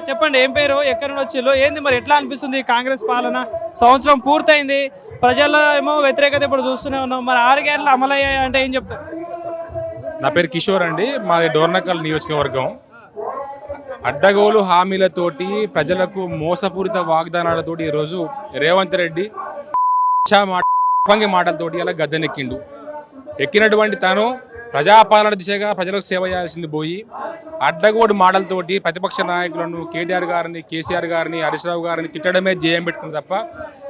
చెప్పండి ఏం పేరు, ఎక్కడి నుండి వచ్చిర్రు, ఏంది మరి ఎట్లా అనిపిస్తుంది కాంగ్రెస్ పాలన? సంవత్సరం పూర్తయింది, ప్రజల్లో ఏమో వ్యతిరేకత ఇప్పుడు చూస్తూనే ఉన్నాం. మరి 6 గ్యారెంటీలు అమలయ్యాయి అంటే ఏం చెప్తారు? నా పేరు కిషోర్ అండి, మాది డోర్నకల్ నియోజకవర్గం. అడ్డగోలు హామీలతోటి ప్రజలకు మోసపూరిత వాగ్దానాలతోటి ఈరోజు రేవంత్ రెడ్డి మాటలతోటి అలా గద్దెనెక్కిండు. ఎక్కినటువంటి తాను ప్రజాపాలన దిశగా ప్రజలకు సేవ చేయాల్సింది పోయి అడ్డగోడు మాటలతోటి ప్రతిపక్ష నాయకులను కేటీఆర్ గారిని, కేసీఆర్ గారిని, హరీష్ రావు గారిని తిట్టడమే జయం పెట్టుకుని తప్ప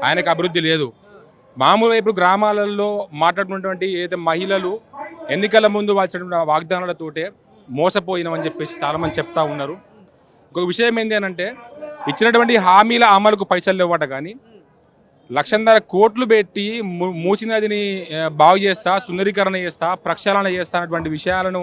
ఆయనకు అభివృద్ధి లేదు. మామూలుగా ఇప్పుడు గ్రామాలలో మాట్లాడుతున్నటువంటి ఏదైతే మహిళలు ఎన్నికల ముందు వాల్చినటువంటి వాగ్దానాలతోటే మోసపోయినామని చెప్పేసి చాలామంది చెప్తా ఉన్నారు. ఇంకొక విషయం ఏంటి అని అంటే, ఇచ్చినటువంటి హామీల అమలుకు పైసలు లేవట, కానీ 1,50,000 కోట్లు పెట్టి మూసీ నదిని బాగు చేస్తా, సుందరీకరణ చేస్తా, ప్రక్షాళన చేస్తా అన్నటువంటి విషయాలను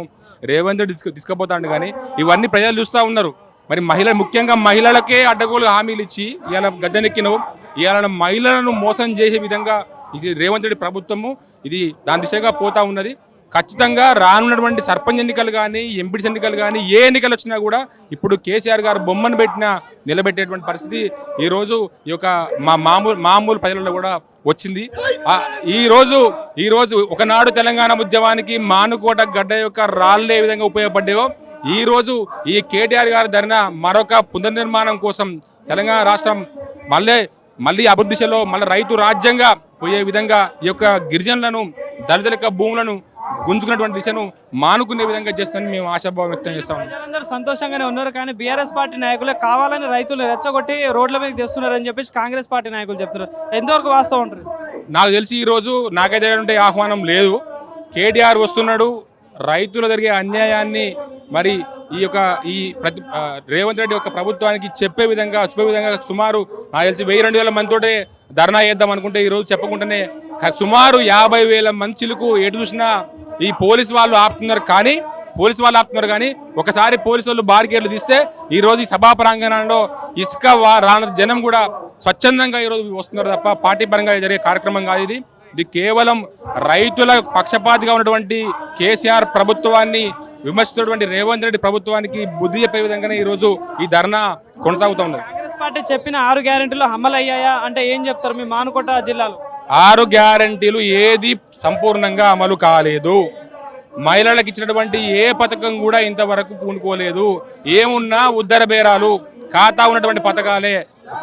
రేవంత్ రెడ్డి తీసుకుపోతాడు. కానీ ఇవన్నీ ప్రజలు చూస్తూ ఉన్నారు. మరి ముఖ్యంగా మహిళలకే అడ్డగోలు హామీలు ఇచ్చి ఇవాళ గద్దెనెక్కినవు. ఇవాళ మహిళలను మోసం చేసే విధంగా ఇది రేవంత్ రెడ్డి ప్రభుత్వము ఇది దాని దిశగా పోతా ఉన్నది. ఖచ్చితంగా రానున్నటువంటి సర్పంచ్ ఎన్నికలు కానీ, ఎంపీ ఎన్నికలు కానీ, ఏ ఎన్నికలు వచ్చినా కూడా ఇప్పుడు కేసీఆర్ గారు బొమ్మను నిలబెట్టేటువంటి పరిస్థితి ఈరోజు ఈ యొక్క మామూలు ప్రజలలో కూడా వచ్చింది. ఈరోజు ఒకనాడు తెలంగాణ ఉద్యమానికి మానుకోట గడ్డ యొక్క రాళ్ళే విధంగా ఉపయోగపడ్డాయో, ఈరోజు ఈ కేటీఆర్ గారు ధరణ మరొక పునర్నిర్మాణం కోసం తెలంగాణ రాష్ట్రం మళ్ళీ అభివృద్ధి దిశలో మళ్ళీ రైతు రాజ్యంగా పోయే విధంగా ఈ యొక్క గిరిజనులను, దళితుల యొక్క భూములను గుంజుకున్నటువంటి దిశను మానుకునే విధంగా చేస్తుందని మేము ఆశాభావం వ్యక్తం చేస్తాం. ప్రజలందరూ సంతోషంగానే ఉన్నారు, కానీ బీఆర్ఎస్ పార్టీ నాయకులే కావాలని రైతులు రెచ్చగొట్టి రోడ్ల మీద తెస్తున్నారని చెప్పేసి కాంగ్రెస్ పార్టీ నాయకులు చెప్తున్నారు. ఎంతవరకు వాస్తవం ఉంటుంది? నాకు తెలిసి ఈరోజు నాకైతే ఆహ్వానం లేదు. కేటీఆర్ వస్తున్నాడు, రైతులు జరిగే అన్యాయాన్ని మరి ఈ రేవంత్ రెడ్డి యొక్క ప్రభుత్వానికి చెప్పే విధంగా సుమారు నాకు తెలిసి 1,000-2,000 మందితోటే ధర్నా చేద్దాం అనుకుంటే ఈరోజు చెప్పకుండానే సుమారు 50,000 మంది చిలుకు ఎటు చూసినా ఈ పోలీసు వాళ్ళు ఆపుతున్నారు. కానీ ఒకసారి పోలీసు వాళ్ళు బారికేడ్లు తీస్తే ఈరోజు ఈ సభా ప్రాంగణంలో ఇసుక జనం కూడా స్వచ్ఛందంగా ఈరోజు వస్తున్నారు తప్ప పార్టీ పరంగా జరిగే కార్యక్రమం కాదు ఇది. ఇది కేవలం రైతుల పక్షపాతిగా ఉన్నటువంటి కేసీఆర్ ప్రభుత్వాన్ని విమర్శిస్తున్నటువంటి రేవంత్ రెడ్డి ప్రభుత్వానికి బుద్ధి చెప్పే విధంగానే ఈరోజు ఈ ధర్నా కొనసాగుతూ ఉంది. కాంగ్రెస్ పార్టీ చెప్పిన 6 గ్యారెంటీలు అమలయ్యాయా అంటే ఏం చెప్తారు మీ మానుకోట జిల్లాలో? 6 గ్యారెంటీలు ఏది సంపూర్ణంగా అమలు కాలేదు. మహిళలకు ఇచ్చినటువంటి ఏ పథకం కూడా ఇంతవరకు పూనుకోలేదు. ఏమున్నా ఉద్దర బేరాలు, ఖాతా ఉన్నటువంటి పథకాలే.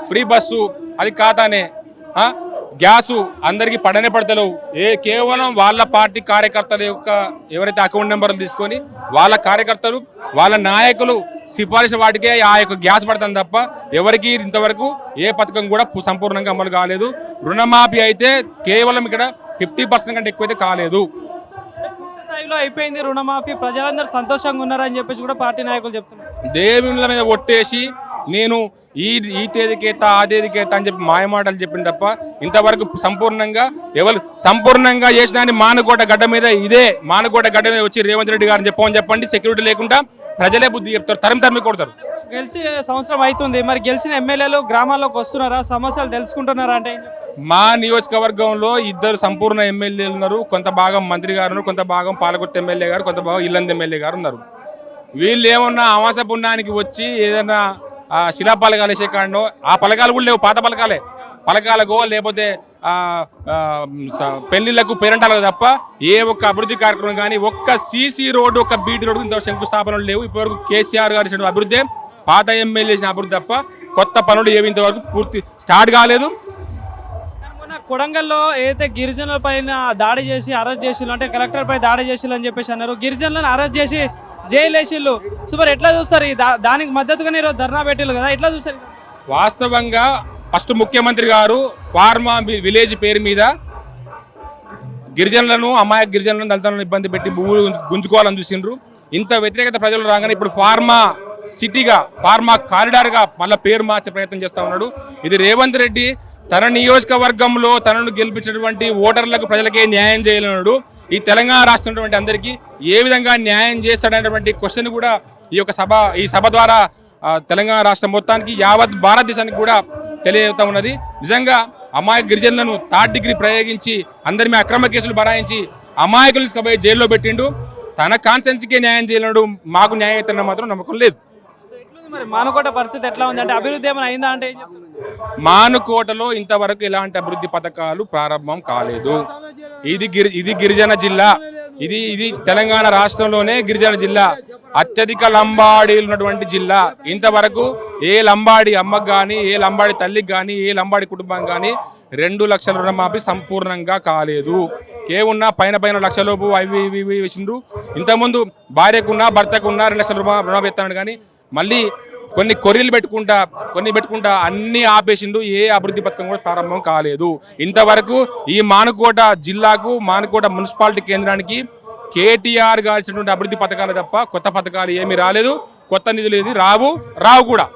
ఫ్రీ బస్సు అది ఖాతానే, గ్యాసు అందరికీ పడనే పడతలేవు. కేవలం వాళ్ళ పార్టీ కార్యకర్తల యొక్క ఎవరైతే అకౌంట్ నెంబర్లు తీసుకొని వాళ్ళ కార్యకర్తలు, వాళ్ళ నాయకులు సిఫారసు వాటికే ఆ యొక్క గ్యాస్ పడుతుంది తప్ప ఎవరికి ఇంతవరకు ఏ పథకం కూడా సంపూర్ణంగా అమలు కాలేదు. రుణమాఫీ అయితే కేవలం ఇక్కడ 50% కంటే ఎక్కువైతే కాలేదు. స్థాయిలో అయిపోయింది రుణమాఫీ, ప్రజలందరూ సంతోషంగా ఉన్నారని చెప్పేసి కూడా పార్టీ నాయకులు చెప్తున్నారు. దేవుళ్ళ మీద ఒట్టేసి నేను ఈ తేదీకేత ఆ తేదీకేత అని చెప్పి మాయమాటలు చెప్పింది తప్ప ఇంతవరకు సంపూర్ణంగా చేసిన మానుకోట గడ్డ మీద వచ్చి రేవంత్ రెడ్డి గారిని చెప్పండి. సెక్యూరిటీ లేకుండా ప్రజలే బుద్ధి చెప్తారు, తరిమి కొడతారు. గెలిచి సంవత్సరం అవుతుంది, మరి గెలిచిన ఎమ్మెల్యేలు గ్రామాల్లోకి వస్తున్నారా, సమస్యలు తెలుసుకుంటున్నారా? అంటే మా నియోజకవర్గంలో 2 సంపూర్ణ ఎమ్మెల్యేలు ఉన్నారు. కొంత భాగం మంత్రి గారు ఉన్నారు, కొంత భాగం పాలకొట్టు ఎమ్మెల్యే గారు, కొంత భాగం ఇల్లంద ఎమ్మెల్యే గారు ఉన్నారు. వీళ్ళు ఏమన్నా అమాస పుణ్యానికి వచ్చి ఏదైనా శిలాపలకాలు వేసే కాడనో, ఆ పలకాలు కూడా లేవు, పాత పలకాలకో లేకపోతే పెళ్లిళ్లకు పేరంటాలకు తప్ప ఏ ఒక్క అభివృద్ధి కార్యక్రమం కానీ, ఒక్క సీసీ రోడ్డు, ఒక్క బీటీ రోడ్డు ఇంత శంకుస్థాపనలు లేవు. ఇప్పటివరకు కేసీఆర్ గారు ఇచ్చిన అభివృద్ధి, పాత ఎమ్మెల్యే చేసిన అభివృద్ధి తప్ప కొత్త పనులు ఏవి ఇంతవరకు పూర్తి స్టార్ట్ కాలేదు. కొడంగల్లో ఏదైతే గిరిజనుల పైన దాడి చేసి అరెస్ట్ చేసిళ్ళు, అంటే కలెక్టర్ పై దాడి చేసిళ్ళు అని చెప్పేసి అన్నారు. గిరిజనులను అరెస్ట్ చేసి జైలు వేసిళ్ళు. సూపర్, ఎట్లా చూస్తారు? దానికి మద్దతుగానే ఈరోజు ధర్నా పెట్టిళ్ళు కదా, ఎట్లా చూస్తారు? వాస్తవంగా ఫస్ట్ ముఖ్యమంత్రి గారు ఫార్మా విలేజ్ పేరు మీద అమాయక గిరిజనులను దళితులను ఇబ్బంది పెట్టి భూములు గుంజుకోవాలని చూసిండ్రు. ఇంత వ్యతిరేకత ప్రజలు రాగానే ఇప్పుడు ఫార్మా సిటీగా, ఫార్మా కారిడార్గా మళ్ళీ పేరు మార్చే ప్రయత్నం చేస్తూ ఉన్నాడు. ఇది రేవంత్ రెడ్డి తన నియోజకవర్గంలో తనను గెలిపించినటువంటి ఓటర్లకు, ప్రజలకే న్యాయం చేయలేనాడు. ఈ తెలంగాణ రాష్ట్రం అందరికీ ఏ విధంగా న్యాయం చేస్తాడనేటువంటి క్వశ్చన్ కూడా ఈ సభ ద్వారా తెలంగాణ రాష్ట్రం మొత్తానికి, యావత్ భారతదేశానికి కూడా తెలియజేస్తా ఉన్నది. నిజంగా అమాయక గిరిజనులను 3rd డిగ్రీ ప్రయోగించి అందరి మీద అక్రమ కేసులు బనాయించి అమాయకులు తీసుకుపోయి జైల్లో పెట్టిండు. తన కాన్సెన్స్కే న్యాయం చేయలేడు, మాకు న్యాయం అవుతున్న మాత్రం నమ్మకం లేదు. మరి మానుకోట పరిస్థితి ఎట్లా ఉంది అంటే అభివృద్ధి ఏమైనా అయిందా అంటే ఏం చెప్తారు? మానుకోటలో ఇంతవరకు ఎలాంటి అభివృద్ధి పథకాలు ప్రారంభం కాలేదు. ఇది గిరిజన జిల్లా, ఇది తెలంగాణ రాష్ట్రంలోనే గిరిజన జిల్లా, అత్యధిక లంబాడీలు ఉన్నటువంటి జిల్లా. ఇంతవరకు ఏ లంబాడి అమ్మకు కానీ, ఏ లంబాడి తల్లికి కానీ, ఏ లంబాడి కుటుంబం కానీ 2 లక్షల రుణమాఫీ సంపూర్ణంగా కాలేదు. కేవున్నా పైన లక్షలోపు అవి వేసిండ్రు. ఇంతకుముందు భార్యకున్నా భర్తకున్నా 2 లక్షల రుణమాఫీ ఎత్తాడు, కానీ మళ్ళీ కొన్ని కొర్రీలు పెట్టుకుంటా అన్ని ఆపేసిండు. ఏ అభివృద్ధి పథకం కూడా ప్రారంభం కాలేదు. ఇంతవరకు ఈ మానుకోట జిల్లాకు, మానుకోట మున్సిపాలిటీ కేంద్రానికి కేటీఆర్ గారు ఇచ్చినటువంటి అభివృద్ధి పథకాలు తప్ప కొత్త పథకాలు ఏమీ రాలేదు. కొత్త నిధులు ఏది రావు కూడా.